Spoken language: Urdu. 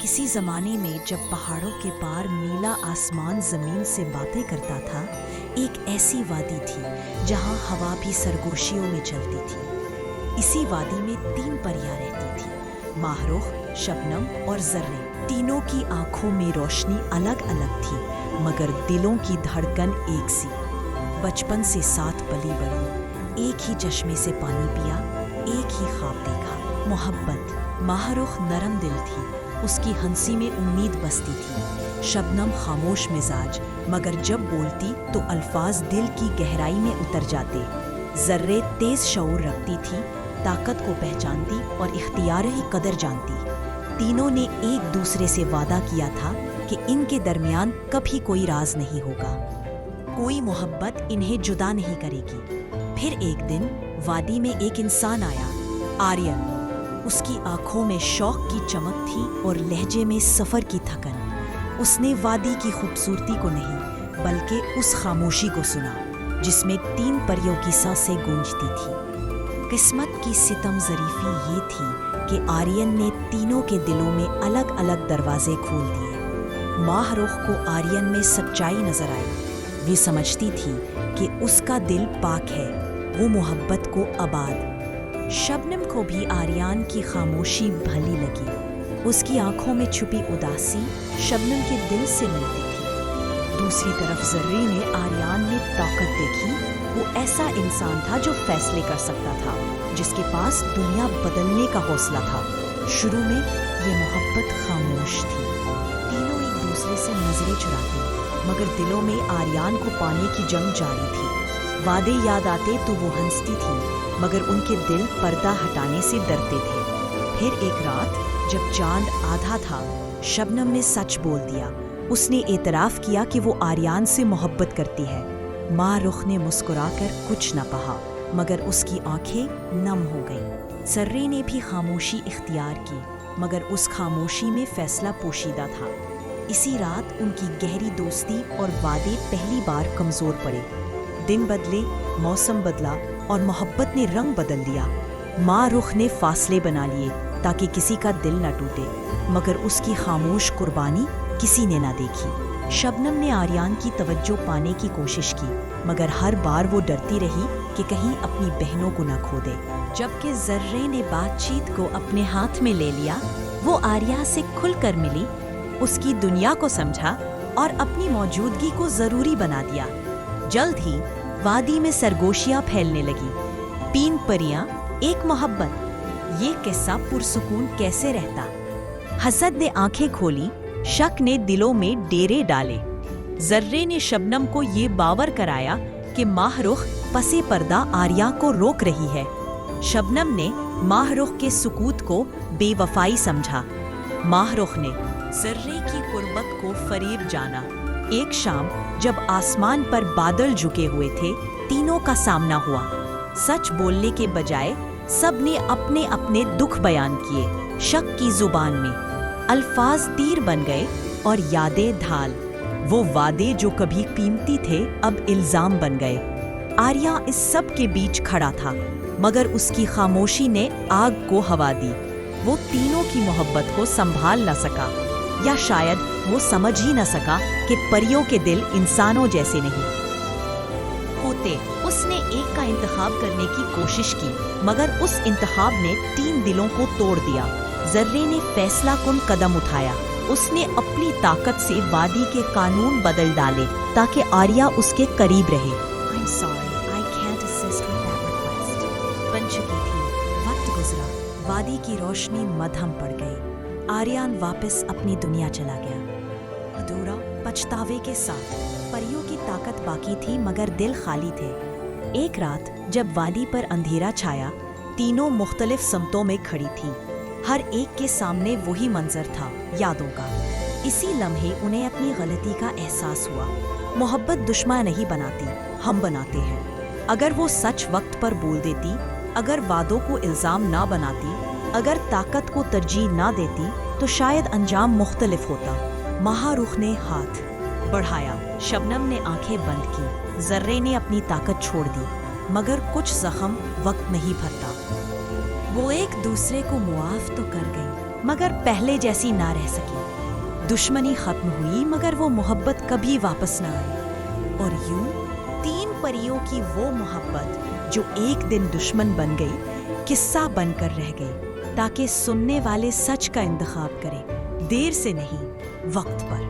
کسی زمانے میں جب پہاڑوں کے پار نیلا آسمان زمین سے باتیں کرتا تھا، ایک ایسی وادی تھی جہاں ہوا بھی سرگوشیوں میں چلتی تھی۔ اسی وادی میں 3 پریاں رہتی تھیں، ماہ رخ، شبنم اور ذرے۔ تینوں کی آنکھوں میں روشنی الگ الگ تھی، مگر دلوں کی دھڑکن ایک سی۔ بچپن سے ساتھ پلی بڑھی، ایک ہی چشمے سے پانی پیا، ایک ہی خواب دیکھا، محبت۔ ماہ رخ نرم دل تھی، اس کی ہنسی میں امید بستی تھی۔ شبنم خاموش مزاج، مگر جب بولتی تو الفاظ دل کی گہرائی میں اتر جاتے۔ ذرے تیز شعور رکھتی تھی، طاقت کو پہچانتی اور اختیار کی قدر جانتی۔ تینوں نے ایک دوسرے سے وعدہ کیا تھا کہ ان کے درمیان کبھی کوئی راز نہیں ہوگا، کوئی محبت انہیں جدا نہیں کرے گی۔ پھر ایک دن وادی میں ایک انسان آیا، آریان۔ اس کی آنکھوں میں شوق کی چمک تھی اور لہجے میں سفر کی تھکن۔ اس نے وادی کی خوبصورتی کو نہیں بلکہ اس خاموشی کو سنا جس میں 3 پریوں کی سانسیں گونجتی تھی۔ قسمت کی ستم ظریفی یہ تھی کہ آریان نے تینوں کے دلوں میں الگ الگ دروازے کھول دیے۔ ماہ رخ کو آریان میں سچائی نظر آئی، وہ سمجھتی تھی کہ اس کا دل پاک ہے، وہ محبت کو آباد۔ شبنم کو بھی آریان کی خاموشی بھلی لگی، اس کی آنکھوں میں چھپی اداسی شبنم کے دل سے ملتی تھی۔ دوسری طرف ذرے نے آریان میں طاقت دیکھی، وہ ایسا انسان تھا جو فیصلے کر سکتا تھا، جس کے پاس دنیا بدلنے کا حوصلہ تھا۔ شروع میں یہ محبت خاموش تھی، تینوں ایک دوسرے سے نظریں چراتے، مگر دلوں میں آریان کو پانے کی جنگ جاری تھی۔ وعدے یاد آتے تو وہ ہنستی تھی، مگر ان کے دل پردہ ہٹانے سے ڈرتے تھے۔ پھر ایک رات جب چاند آدھا تھا، شبنم نے سچ بول دیا۔ اس نے اعتراف کیا کہ وہ آریان سے محبت کرتی ہے۔ ماہ رخ نے مسکرا کر کچھ نہ کہا، مگر اس کی آنکھیں نم ہو گئیں۔ ذرے نے بھی خاموشی اختیار کی، مگر اس خاموشی میں فیصلہ پوشیدہ تھا۔ اسی رات ان کی گہری دوستی اور وعدے پہلی بار کمزور پڑے۔ دن بدلے، موسم بدلا اور محبت نے رنگ بدل دیا۔ ماہ رخ نے فاصلے بنا لیے تاکہ کسی کا دل نہ ٹوٹے، مگر اس کی خاموش قربانی کسی نے نہ دیکھی۔ شبنم نے آریان کی توجہ پانے کی کوشش کی، مگر ہر بار وہ ڈرتی رہی کہ کہیں اپنی بہنوں کو نہ کھو دے۔ جبکہ ذرے نے بات چیت کو اپنے ہاتھ میں لے لیا، وہ آریہ سے کھل کر ملی، اس کی دنیا کو سمجھا اور اپنی موجودگی کو ضروری بنا دیا۔ جلد ہی وادی میں سرگوشیاں پھیلنے لگی، 3 پریاں، ایک محبت۔ یہ قصہ پرسکون کیسے رہتا؟ حسد نے آنکھیں کھولی، شک نے دلوں میں ڈیرے ڈالے۔ ذرے نے شبنم کو یہ باور کرایا کہ ماہ رخ پسے پردہ آریہ کو روک رہی ہے۔ شبنم نے ماہ رخ کے سکوت کو بے وفائی سمجھا۔ ماہ رخ نے ذرے کی قربت کو فریب جانا۔ ایک شام جب آسمان پر بادل جھکے ہوئے تھے، تینوں کا سامنا ہوا۔ سچ بولنے کے بجائے سب نے اپنے اپنے دکھ بیان کیے، شک کی زبان میں۔ الفاظ تیر بن گئے اور یادیں ڈھال۔ وہ وعدے جو کبھی قیمتی تھے اب الزام بن گئے۔ آریہ اس سب کے بیچ کھڑا تھا، مگر اس کی خاموشی نے آگ کو ہوا دی۔ وہ تینوں کی محبت کو سنبھال نہ سکا، یا شاید وہ سمجھ ہی نہ سکا کہ پریوں کے دل انسانوں جیسے نہیں ہوتے۔ اس نے ایک کا انتخاب کرنے کی کوشش کی، مگر اس انتخاب نے 3 دلوں کو توڑ دیا۔ ذرے نے فیصلہ کن قدم اٹھایا، اس نے اپنی طاقت سے وادی کے قانون بدل ڈالے تاکہ آریہ اس کے قریب رہے۔ I'm sorry, I can't assist with that request۔ بن چکی تھی، وقت گزرا، وادی کی روشنی مدھم پڑ گئی۔ آریان واپس اپنی دنیا چلا گیا، ادھورا، پچھتاوے کے ساتھ۔ پریوں کی طاقت باقی تھی مگر دل خالی تھے۔ ایک رات جب وادی پر اندھیرا چھایا، تینوں مختلف سمتوں میں کھڑی تھی، ہر ایک کے سامنے وہی منظر تھا، یادوں کا۔ اسی لمحے انہیں اپنی غلطی کا احساس ہوا۔ محبت دشمن نہیں بناتی، ہم بناتے ہیں۔ اگر وہ سچ وقت پر بول دیتی، اگر وعدوں کو الزام نہ بناتی، اگر طاقت کو ترجیح نہ دیتی تو شاید انجام مختلف ہوتا۔ ماہ رخ نے ہاتھ بڑھایا، شبنم نے آنکھیں بند کی، ذرے نے اپنی طاقت چھوڑ دی، مگر کچھ زخم وقت نہیں بھرتا۔ وہ ایک دوسرے کو معاف تو کر گئی، مگر پہلے جیسی نہ رہ سکی۔ دشمنی ختم ہوئی مگر وہ محبت کبھی واپس نہ آئی، اور یوں 3 پریوں کی وہ محبت جو ایک دن دشمن بن گئی، قصہ بن کر رہ گئی، تاکہ سننے والے سچ کا انتخاب کریں، دیر سے نہیں، وقت پر۔